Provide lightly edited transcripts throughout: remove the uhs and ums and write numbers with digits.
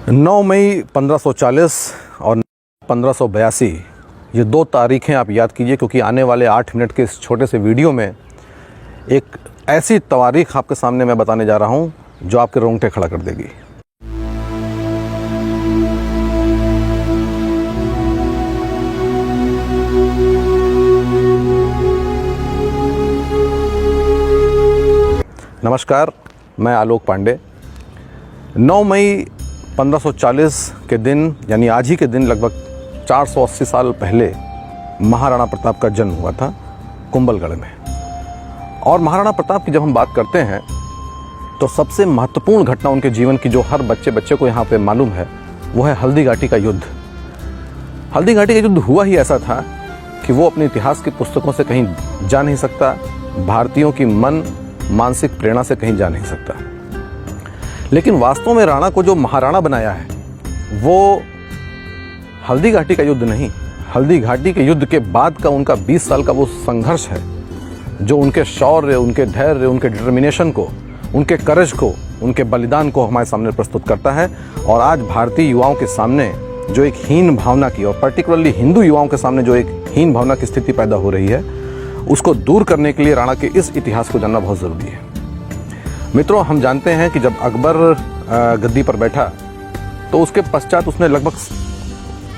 9 मई 1540 और 1582 ये दो तारीखें आप याद कीजिए, क्योंकि आने वाले 8 मिनट के इस छोटे से वीडियो में एक ऐसी तारीख आपके सामने मैं बताने जा रहा हूँ जो आपके रोंगटे खड़ा कर देगी। नमस्कार, मैं आलोक पांडे। 9 मई 1540 के दिन यानी आज ही के दिन लगभग 480 साल पहले महाराणा प्रताप का जन्म हुआ था कुंभलगढ़ में। और महाराणा प्रताप की जब हम बात करते हैं तो सबसे महत्वपूर्ण घटना उनके जीवन की जो हर बच्चे को यहाँ पे मालूम है वो है हल्दी घाटी का युद्ध। हल्दी घाटी का युद्ध हुआ ही ऐसा था कि वो अपने इतिहास की पुस्तकों से कहीं जा नहीं सकता, भारतीयों की मानसिक प्रेरणा से कहीं जा नहीं सकता। लेकिन वास्तव में राणा को जो महाराणा बनाया है वो हल्दी घाटी का युद्ध नहीं, हल्दी घाटी के युद्ध के बाद का उनका 20 साल का वो संघर्ष है जो उनके शौर्य, उनके धैर्य, उनके डिटर्मिनेशन को, उनके करेज को, उनके बलिदान को हमारे सामने प्रस्तुत करता है। और आज भारतीय युवाओं के सामने जो एक हीन भावना की, और पर्टिकुलरली हिंदू युवाओं के सामने जो एक हीन भावना की स्थिति पैदा हो रही है, उसको दूर करने के लिए राणा के इस इतिहास को जानना बहुत ज़रूरी है। मित्रों, हम जानते हैं कि जब अकबर गद्दी पर बैठा तो उसके पश्चात उसने लगभग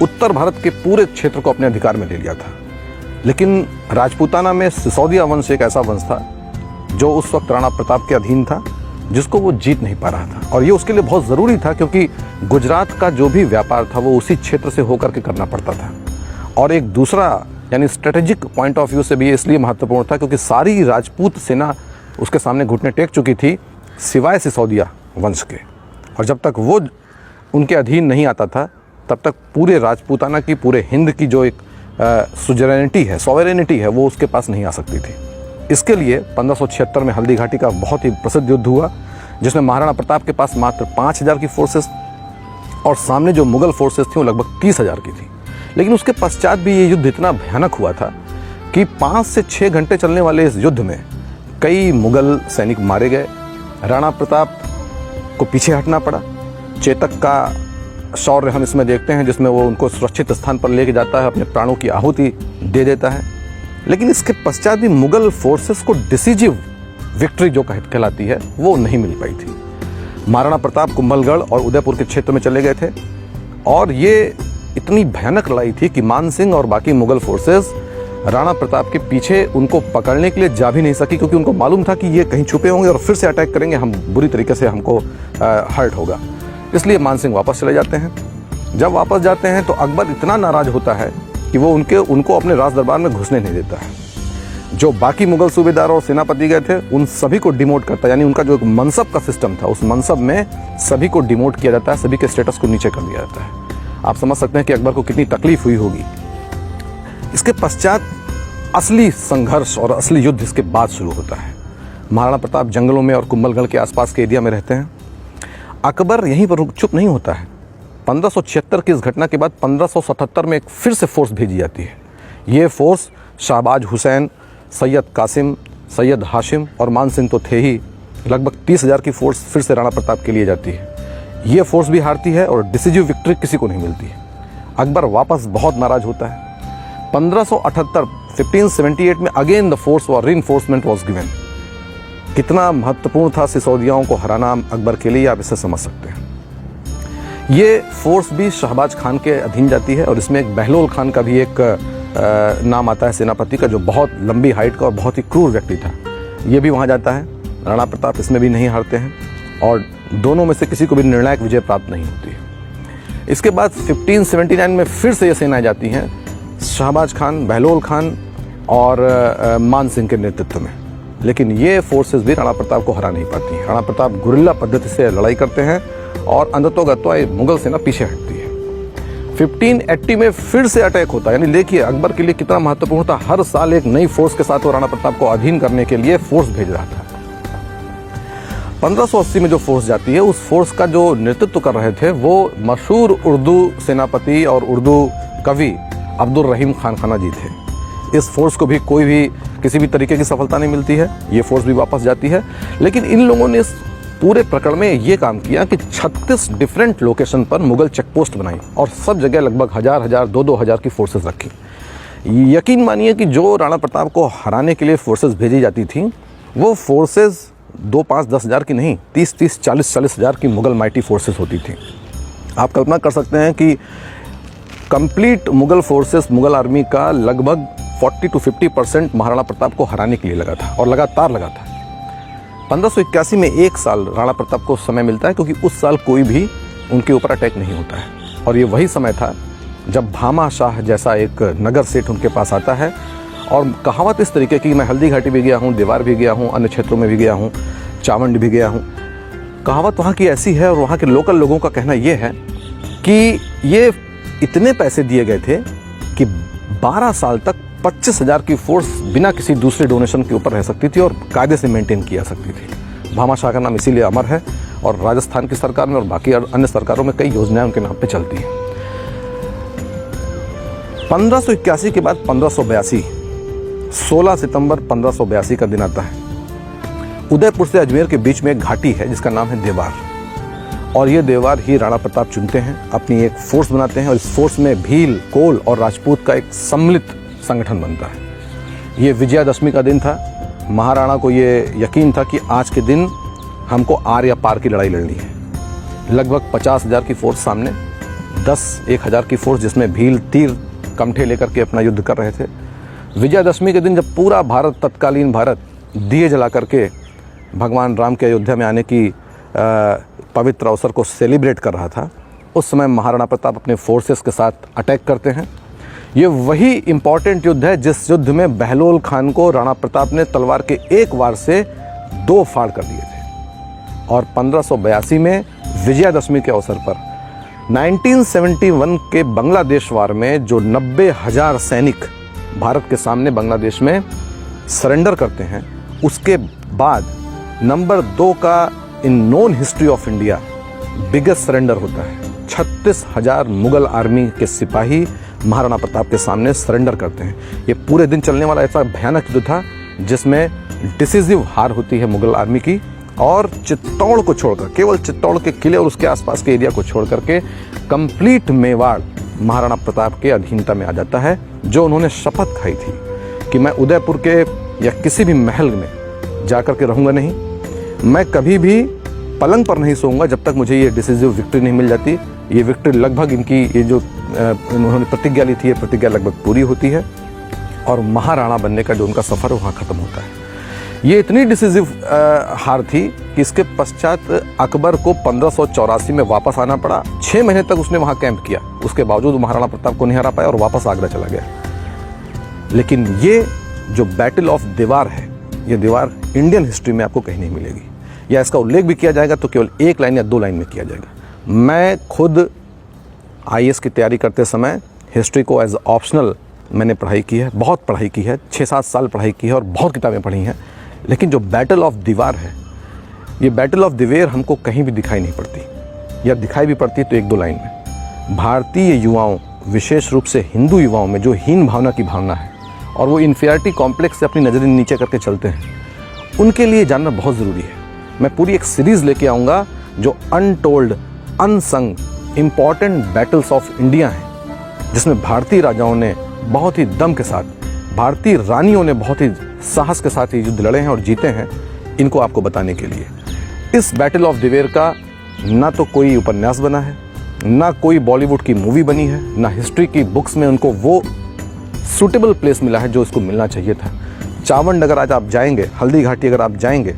उत्तर भारत के पूरे क्षेत्र को अपने अधिकार में ले लिया था। लेकिन राजपूताना में सिसोदिया वंश एक ऐसा वंश था जो उस वक्त राणा प्रताप के अधीन था, जिसको वो जीत नहीं पा रहा था। और ये उसके लिए बहुत ज़रूरी था क्योंकि गुजरात का जो भी व्यापार था वो उसी क्षेत्र से होकर के करना पड़ता था। और एक दूसरा यानी स्ट्रेटेजिक पॉइंट ऑफ व्यू से भी ये इसलिए महत्वपूर्ण था क्योंकि सारी राजपूत सेना उसके सामने घुटने टेक चुकी थी सिवाय सिसोदिया वंश के। और जब तक वो उनके अधीन नहीं आता था तब तक पूरे राजपूताना की, पूरे हिंद की जो एक सॉवरेनिटी है वो उसके पास नहीं आ सकती थी। इसके लिए 1576 में हल्दी घाटी का बहुत ही प्रसिद्ध युद्ध हुआ जिसमें महाराणा प्रताप के पास मात्र 5000 की फोर्सेस और सामने जो मुगल फोर्सेस थी वो लगभग 30,000 की थी। लेकिन उसके पश्चात भी ये युद्ध इतना भयानक हुआ था कि 5 से 6 घंटे चलने वाले इस युद्ध में कई मुगल सैनिक मारे गए। राणा प्रताप को पीछे हटना पड़ा। चेतक का शौर्य हम इसमें देखते हैं जिसमें वो उनको सुरक्षित स्थान पर लेके जाता है, अपने प्राणों की आहुति दे देता है। लेकिन इसके पश्चात भी मुगल फोर्सेस को डिसीजिव विक्ट्री जो कहलाती है वो नहीं मिल पाई थी। महाराणा प्रताप कुंभलगढ़ और उदयपुर के क्षेत्र में चले गए थे और ये इतनी भयानक लड़ाई थी कि मान सिंह और बाकी मुगल फोर्सेस राणा प्रताप के पीछे उनको पकड़ने के लिए जा भी नहीं सकी, क्योंकि उनको मालूम था कि ये कहीं छुपे होंगे और फिर से अटैक करेंगे, हम बुरी तरीके से हमको हर्ट होगा। इसलिए मान सिंह वापस चले जाते हैं। जब वापस जाते हैं तो अकबर इतना नाराज होता है कि वो उनको अपने राज दरबार में घुसने नहीं देता है। जो बाकी मुगल सूबेदार और सेनापति गए थे उन सभी को डिमोट करता है, यानी उनका जो एक मनसब का सिस्टम था उस मनसब में सभी को डिमोट किया जाता है, सभी के स्टेटस को नीचे कर दिया जाता है। आप समझ सकते हैं कि अकबर को कितनी तकलीफ हुई होगी। इसके पश्चात असली संघर्ष और असली युद्ध इसके बाद शुरू होता है। महाराणा प्रताप जंगलों में और कुंभलगढ़ के आसपास के एरिया में रहते हैं। अकबर यहीं पर चुप नहीं होता है। 1576 की इस घटना के बाद 1577 में एक फिर से फोर्स भेजी जाती है। ये फोर्स शाहबाज हुसैन, सैयद कासिम, सैयद हाशिम और मान सिंह तो थे ही, लगभग 30,000 की फोर्स फिर से राणा प्रताप के लिए जाती है। ये फोर्स भी हारती है और डिसीजिव विक्ट्री किसी को नहीं मिलती है। अकबर वापस बहुत नाराज होता है। 1578 में अगेन द फोर्स और रीइंफोर्समेंट वाज गिवन। कितना महत्वपूर्ण था सिसोदियाओं को हराना अकबर के लिए, आप इसे समझ सकते हैं। ये फोर्स भी शहबाज खान के अधीन जाती है और इसमें एक बहलोल खान का भी एक नाम आता है सेनापति का, जो बहुत लंबी हाइट का और बहुत ही क्रूर व्यक्ति था। ये भी वहाँ जाता है। राणा प्रताप इसमें भी नहीं हारते हैं और दोनों में से किसी को भी निर्णायक विजय प्राप्त नहीं होती है। इसके बाद 1579 में फिर से ये सेनाएं जाती हैं शहबाज खान, बहलोल खान और मान सिंह के नेतृत्व में। लेकिन ये फोर्सेस भी राणा प्रताप को हरा नहीं पाती हैं। राणा प्रताप गुरिल्ला पद्धति से लड़ाई करते हैं और अंधतोगत्वा मुगल सेना पीछे हटती है। 1580 में फिर से अटैक होता है। यानी देखिए अकबर के लिए कितना महत्वपूर्ण था। हर साल एक नई फोर्स के साथ वो राणा प्रताप को अधीन करने के लिए फोर्स भेज रहा था। 1580 में जो फोर्स जाती है उस फोर्स का जो नेतृत्व कर रहे थे वो मशहूर उर्दू सेनापति और उर्दू कवि अब्दुल रहीम खान खाना जी थे। इस फोर्स को भी कोई भी किसी भी तरीके की सफलता नहीं मिलती है। ये फोर्स भी वापस जाती है। लेकिन इन लोगों ने इस पूरे प्रकरण में ये काम किया कि 36 डिफरेंट लोकेशन पर मुगल चेकपोस्ट बनाई और सब जगह लगभग 1000, 2,000 की फोर्सेस रखी। यकीन मानिए कि जो राणा प्रताप को हराने के लिए फोर्सेस भेजी जाती थी, वो फोर्सेस 2, 5, 10 हज़ार की नहीं, 30, 40 हज़ार की मुगल माइटी फोर्सेस होती थी। आप कल्पना कर सकते हैं कि complete Mughal forces, Mughal army का लगभग 40 to 50% महाराणा प्रताप को हराने के लिए लगा था और लगातार लगा था। 1581 में एक साल राणा प्रताप को समय मिलता है, क्योंकि उस साल कोई भी उनके ऊपर अटैक नहीं होता है। और ये वही समय था जब भामा शाह जैसा एक नगर सेठ उनके पास आता है और कहावत इस तरीके की, मैं हल्दी घाटी भी गया हूँ, देवार भी गया हूँ, अन्य क्षेत्रों में भी गया हूँ, चावंड भी गया हूँ। कहावत वहाँ की ऐसी है और वहाँ के लोकल लोगों का कहना ये है कि ये इतने पैसे दिए गए थे कि 12 साल तक 25,000 की फोर्स बिना किसी दूसरे डोनेशन के ऊपर रह सकती थी और कायदे से मेंटेन किया सकती थी। भामा शाह का नाम इसीलिए अमर है और राजस्थान की सरकार में और बाकी अन्य सरकारों में कई योजनाएं उनके नाम पे चलती हैं। 1581 के बाद 1582, 16 सितंबर 1582 का दिन आता है। उदयपुर से अजमेर के बीच में एक घाटी है जिसका नाम है देवार, और ये देवार ही राणा प्रताप चुनते हैं, अपनी एक फोर्स बनाते हैं और इस फोर्स में भील, कोल और राजपूत का एक सम्मिलित संगठन बनता है। ये विजयादशमी का दिन था। महाराणा को ये यकीन था कि आज के दिन हमको आर या पार की लड़ाई लड़नी है। लगभग 50,000 की फोर्स सामने, 10-1,000 की फोर्स जिसमें भील, तीर, कमठे लेकर के अपना युद्ध कर रहे थे। विजयादशमी के दिन जब पूरा भारत, तत्कालीन भारत, दिए जला करके भगवान राम के अयोध्या में आने की पवित्र अवसर को सेलिब्रेट कर रहा था, उस समय महाराणा प्रताप अपने फोर्सेस के साथ अटैक करते हैं। ये वही इम्पॉर्टेंट युद्ध है जिस युद्ध में बहलोल खान को राणा प्रताप ने तलवार के एक वार से 2 फाड़ कर दिए थे। और 1582 में विजयादशमी के अवसर पर 1971 के बांग्लादेश वार में जो 90,000 सैनिक भारत के सामने बांग्लादेश में सरेंडर करते हैं, उसके बाद नंबर 2 का इन known history of India biggest surrender होता है। 36,000 मुगल आर्मी के सिपाही महाराणा प्रताप के सामने सरेंडर करते हैं। ये पूरे दिन चलने वाला ऐसा भयानक युद्ध था जिसमें डिसिसिव हार होती है मुगल आर्मी की, और चित्तौड़ को छोड़कर, केवल चित्तौड़ के किले और उसके आसपास के एरिया को छोड़ करके कंप्लीट मेवाड़ महाराणा प्रताप के अधीनता में आ जाता है, जो उन्होंने शपथ खाई थी कि मैं उदयपुर के या किसी भी महल में जाकर के रहूँगा नहीं, मैं कभी भी पलंग पर नहीं सोऊंगा जब तक मुझे ये डिसिसिव विक्ट्री नहीं मिल जाती। ये विक्ट्री लगभग इनकी ये जो उन्होंने प्रतिज्ञा ली थी, ये प्रतिज्ञा लगभग पूरी होती है और महाराणा बनने का जो उनका सफ़र वहाँ ख़त्म होता है। ये इतनी डिसिसिव हार थी कि इसके पश्चात अकबर को 1584 में वापस आना पड़ा। 6 महीने तक उसने वहाँ कैंप किया, उसके बावजूद महाराणा प्रताप को नहीं हरा पाया और वापस आगरा चला गया। लेकिन ये जो बैटल ऑफ देवार है, ये दीवार इंडियन हिस्ट्री में आपको कहीं नहीं मिलेगी, या इसका उल्लेख भी किया जाएगा तो केवल 1 लाइन या 2 लाइन में किया जाएगा। मैं खुद IAS की तैयारी करते समय हिस्ट्री को एज ऑप्शनल मैंने पढ़ाई की है, बहुत पढ़ाई की है, 6-7 साल पढ़ाई की है और बहुत किताबें पढ़ी हैं। लेकिन जो बैटल ऑफ दीवार है, ये बैटल ऑफ दिवेर हमको कहीं भी दिखाई नहीं पड़ती, या दिखाई भी पड़ती तो 1-2 लाइन में। भारतीय युवाओं, विशेष रूप से हिंदू युवाओं में जो हीन भावना की भावना है और वो इन्फीरियरिटी कॉम्प्लेक्स से अपनी नज़रें नीचे करके चलते हैं, उनके लिए जानना बहुत ज़रूरी है। मैं पूरी एक सीरीज़ लेके आऊँगा जो untold, unsung important battles of India हैं, जिसमें भारतीय राजाओं ने बहुत ही दम के साथ, भारतीय रानियों ने बहुत ही साहस के साथ ये युद्ध लड़े हैं और जीते हैं, इनको आपको बताने के लिए। इस बैटल ऑफ दिवेर का ना तो कोई उपन्यास बना है, ना कोई बॉलीवुड की मूवी बनी है, ना हिस्ट्री की बुक्स में उनको वो सूटेबल प्लेस मिला है जो इसको मिलना चाहिए था। चावंड अगर आज आप जाएंगे, हल्दी घाटी अगर आप जाएंगे,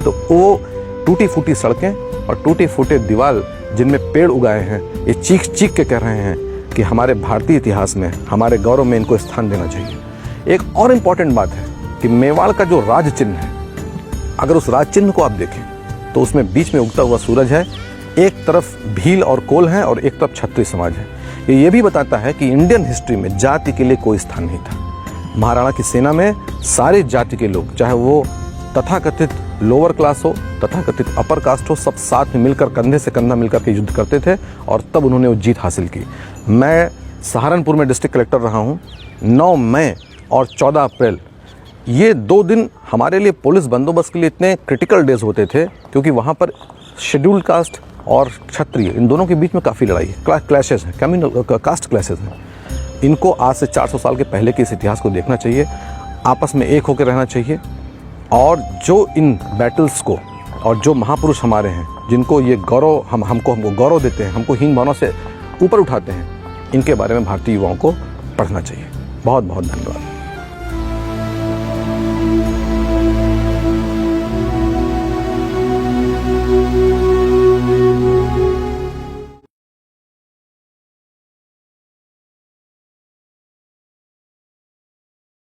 तो वो टूटी फूटी सड़कें और टूटे फूटे दीवार जिनमें पेड़ उगाए हैं, ये चीख चीख के कह रहे हैं कि हमारे भारतीय इतिहास में, हमारे गौरव में इनको स्थान देना चाहिए। एक और इम्पॉर्टेंट बात है कि मेवाड़ का जो राज चिन्ह है, अगर उस राज चिन्ह को आप देखें तो उसमें बीच में उगता हुआ सूरज है, एक तरफ भील और कोल है और एक तरफ क्षत्रिय समाज है। ये भी बताता है कि इंडियन हिस्ट्री में जाति के लिए कोई स्थान नहीं था। महाराणा की सेना में सारे जाति के लोग, चाहे वो तथाकथित लोअर क्लास हो, तथाकथित अपर कास्ट हो, सब साथ में मिलकर कंधे से कंधा मिलकर के युद्ध करते थे और तब उन्होंने वो जीत हासिल की। मैं सहारनपुर में डिस्ट्रिक्ट कलेक्टर रहा हूँ। 9 मई और 14 अप्रैल ये 2 दिन हमारे लिए पुलिस बंदोबस्त के लिए इतने क्रिटिकल डेज होते थे, क्योंकि वहाँ पर शेड्यूल्ड कास्ट और क्षत्रिय, इन दोनों के बीच में काफ़ी लड़ाई है, क्लैशेस हैं, कास्ट क्लैशेस हैं। इनको आज से 400 साल के पहले के इस इतिहास को देखना चाहिए, आपस में एक होकर रहना चाहिए, और जो इन बैटल्स को और जो महापुरुष हमारे हैं जिनको ये गौरव हमको गौरव देते हैं, हमको हीन भावना से ऊपर उठाते हैं, इनके बारे में भारतीय युवाओं को पढ़ना चाहिए। बहुत बहुत धन्यवाद।